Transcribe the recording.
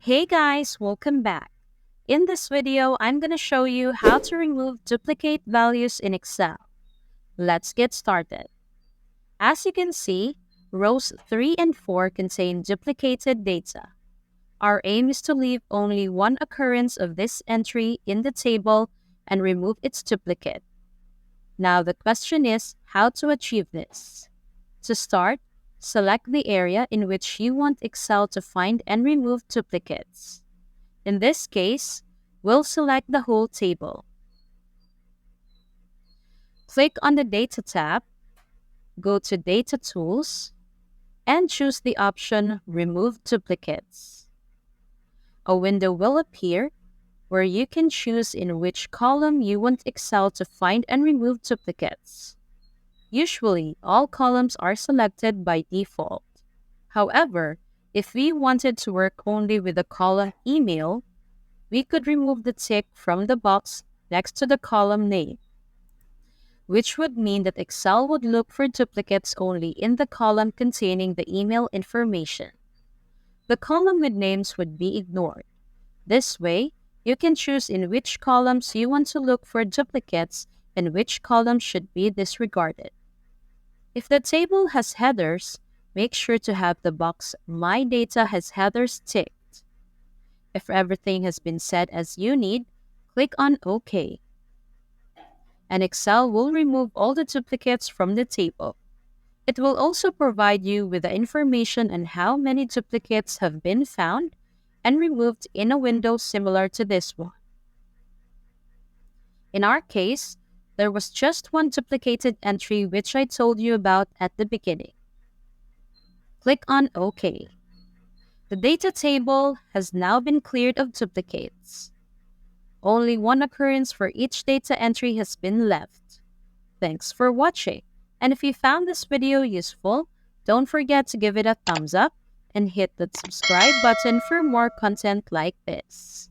Hey guys, welcome back. In this video, I'm going to show you how to remove duplicate values in Excel. Let's get started. As you can see, rows 3 and 4 contain duplicated data. Our aim is to leave only one occurrence of this entry in the table and remove its duplicate. Now the question is how to achieve this. To start, select the area in which you want Excel to find and remove duplicates. In this case, we'll select the whole table. Click on the Data tab, go to Data Tools, and choose the option Remove Duplicates. A window will appear where you can choose in which column you want Excel to find and remove duplicates. Usually, all columns are selected by default. However, if we wanted to work only with the column Email, we could remove the tick from the box next to the column name, which would mean that Excel would look for duplicates only in the column containing the email information. The column with names would be ignored. This way, you can choose in which columns you want to look for duplicates and which columns should be disregarded. If the table has headers, make sure to have the box My Data has Headers ticked. If everything has been set as you need, click on OK. And Excel will remove all the duplicates from the table. It will also provide you with the information on how many duplicates have been found and removed in a window similar to this one. In our case, there was just one duplicated entry which I told you about at the beginning. Click on OK. The data table has now been cleared of duplicates. Only one occurrence for each data entry has been left. Thanks for watching. And if you found this video useful, don't forget to give it a thumbs up and hit the subscribe button for more content like this.